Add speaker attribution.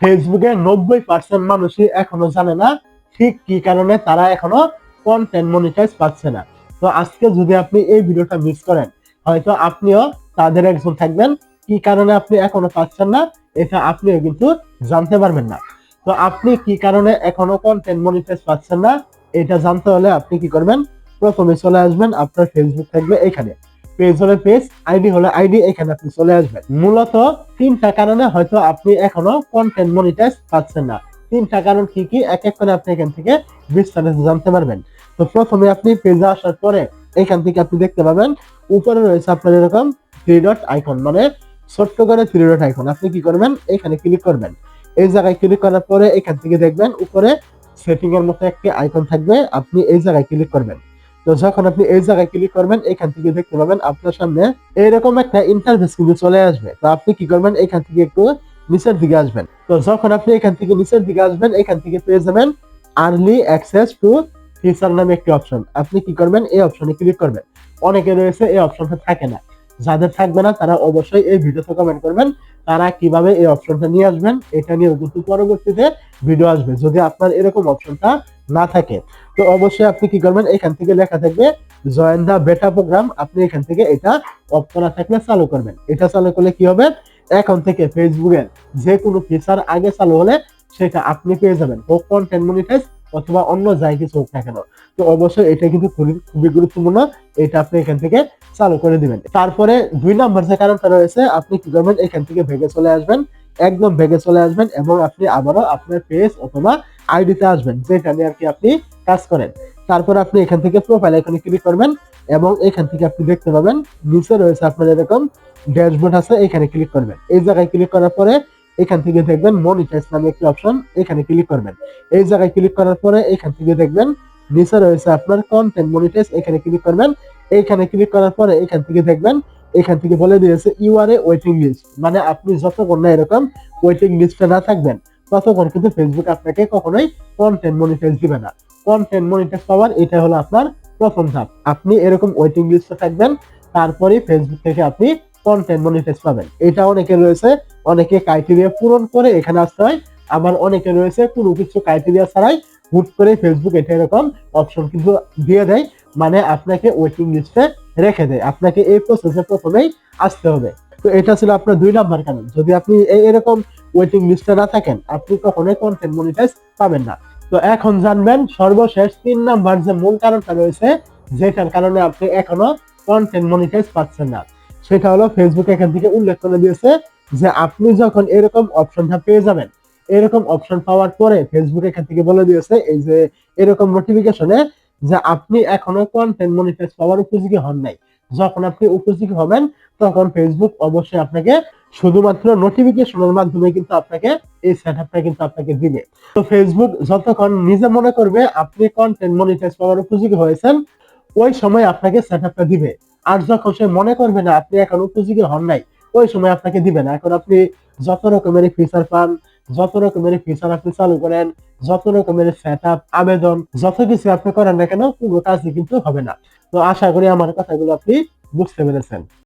Speaker 1: ফেসবুকে 90% মানুষই এখনো জানে না ঠিক কি কারণে তারা এখনো কন্টেন্ট মনিটাইজ পাচ্ছে না। তো আজকে যদি আপনি এই ভিডিওটা মিস করেন, হয়তো আপনিও তাদের একজন থাকবেন। কি কারণে আপনি এখনো পাচ্ছেন না, এটা আপনিও কিন্তু জানতে পারবেন না। তো আপনি কি কারণে এখনো কন্টেন্ট মনিটাইজ পাচ্ছেন না, এটা জানতে হলে আপনি কি করবেন, প্রথমে চলে আসবেন, আপনার ফেসবুক থাকবে এখানে, পেজ হলে পেজ, আইডি হলে আইডি, এখানে আপনি চলে আসবেন। মূলত তিনটা কারণে হয়তো আপনি এখনো কন্টেন্ট মনিটাইজ পাচ্ছেন না। তিনটা কারণ কি কি, এক এক করে আপনি এখান থেকে বিস্তারিত জানতে পারবেন। তো প্রথমে আপনি পেজে আসার পরে এখান থেকে আপনি দেখতে পাবেন উপরে রয়েছে আপনার এরকম থ্রি ডট আইকন, মানে ছোট্ট করে থ্রি ডট আইকন। আপনি কি করবেন, এখানে ক্লিক করবেন। এই জায়গায় ক্লিক করার পরে এখান থেকে দেখবেন উপরে সেটিং এর মতো একটি আইকন থাকবে, আপনি এই জায়গায় ক্লিক করবেন। তো যখন আপনি এই জায়গায় ক্লিক করবেন, এখান থেকে দেখতে পাবেন আপনার সামনে এরকম একটা ইন্টারফেস কিন্তু চলে আসবে। তো আপনি কি করবেন, এখান থেকে একটু নিচের দিকে আসবেন। তো যখন আপনি এখান থেকে নিচের দিকে আসবেন, এখান থেকে পেয়ে যাবেন আর্লি অ্যাক্সেস টু ফিচার নামে একটি অপশন। আপনি কি করবেন, এই অপশনে ক্লিক করবেন। অনেকে রয়েছে এই অপশনটা থাকে না, যাদের থাকবে না তারা অবশ্যই এই ভিডিওতে কমেন্ট করবেন তারা কিভাবে এই অপশনটা নিয়ে আসবেন। এটা নিয়ে কিন্তু পরবর্তীতে ভিডিও আসবে যদি আপনার এরকম অপশনটা না থাকে। তো অবশ্যই আপনি কি করবেন, এখান থেকে লেখা থাকবে জয়েন দা বেটা প্রোগ্রাম, আপনি এখান থেকে এটা অফ করা থাকলে চালু করবেন। এটা চালু করলে কি হবে, এখন থেকে ফেসবুকের যে কোনো ফিচার আগে চালু হলে সেটা আপনি পেয়ে যাবেন, হোক কন্টেন্ট মনিটাইজ অথবা অন্য যাই কিছু হোক না কেন। তো অবশ্যই এটা কিন্তু খুবই গুরুত্বপূর্ণ, এটা আপনি এখান থেকে চালু করে দিবেন। তারপরে 2 নম্বর যে কারণটা রয়েছে, আপনি কি করবেন, এখান থেকে ভেগে চলে আসবেন, একদম ভেগে চলে আসবেন এবং আপনি আবারও আপনার পেজ অথবা আইডিতে আসবেন যেটা নিয়ে আর কি আপনি কাজ করেন। তারপর আপনি এখান থেকে প্রোফাইল আইকনে ক্লিক করবেন এবং এখান থেকে আপনি দেখতে পাবেন নিচে রয়েছে আপনার এরকম ড্যাশবোর্ড আছে, এখানে ক্লিক করবেন। এই জায়গায় ক্লিক করার পরে এখান থেকে দেখবেন মনিটাইজ নামে একটি অপশন, এখানে ক্লিক করবেন। এই জায়গায় ক্লিক করার পরে এখান থেকে দেখবেন নিচে রয়েছে আপনার কন্টেন্ট মনিটাইজ, এখানে ক্লিক করবেন। এইখানে ক্লিক করার পরে এখান থেকে দেখবেন, এখান থেকে বলে দিয়েছে you are a waiting list, মানে আপনি যতক্ষণ না এরকম ওয়েটিং লিস্টে না থাকবেন ততক্ষণ কিন্তু ফেসবুক আপনাকে কখনোই কন্টেন্ট মনিটাইজ দিবে না। কন্টেন্ট মনিটাইজ পাওয়ার এটা হলো আপনার প্রথম ধাপ, আপনি এরকম ওয়েটিং লিস্টে থাকবেন, তারপরে ফেসবুক থেকে আপনি কন্টেন্ট মনিটাইজ পাবেন। এটা অনেকে রয়েছে, অনেকে ক্রাইটেরিয়া পূরণ করে এখানে আসতে হয়, আবার অনেকে রয়েছে কোনো কিছু ক্রাইটেরিয়া ছাড়াই হুট করে ফেসবুক এটা এরকম অপশন কিন্তু দিয়ে দেয়, মানে আপনাকে ওয়েটিং লিস্টে রেখে দেয়। আপনাকে এই প্রসেসে প্রথমেই আসতে হবে। তো এটা ছিল আপনার 2 নম্বর কারণ, যদি আপনি এরকম ওয়েটিং লিস্টে না থাকেন আপনি কখনোই কন্টেন্ট মনিটাইজ পাবেন না। তো এখন জানবেন সর্বশেষ 3 নম্বর যে মূল কারণটা রয়েছে, যেটার কারণে আপনি এখনো কন্টেন্ট মনিটাইজ পাচ্ছেন না, সেটা হলো ফেসবুক এখান থেকে উল্লেখ করে দিয়েছে যে আপনি যখন এরকম অপশনটা পেয়ে যাবেন, এরকম অপশন পাওয়ার পরে ফেসবুক এখান থেকে বলে দিয়েছে এই যে এরকম নোটিফিকেশনে যে আপনি এখনো কন্টেন্ট মনিটাইজ পাওয়ার উপযোগী হন নাই। যখন আপনি উপযোগী হবেন তখন ফেসবুক অবশ্যই আপনাকে শুধুমাত্র নোটিফিকেশনের মাধ্যমে কিন্তু আপনাকে এই সেটআপটা কিন্তু আপনাকে দিবে। তো ফেসবুক যতক্ষণ নিজে মনে করবে আপনি কন্টেন্ট মনিটাইজ পাওয়ার উপযোগী হয়েছেন, ওই সময় আপনাকে সেটআপটা দিবে। আর যখন সে মনে করবে না আপনি এখন উপযোগী হন নাই, ওই সময় আপনাকে দিবে না। এখন আপনি যত রকমের ফিচার পান, যত রকমের ফিচার আপনি চালু করেন, যত রকমের সেটআপ আবেদন যত কিছু আপনি করেন না কেন, কোনো কাজই কিন্তু হবে না। তো আশা করি আমার কথাগুলো আপনি বুঝতে পেরেছেন।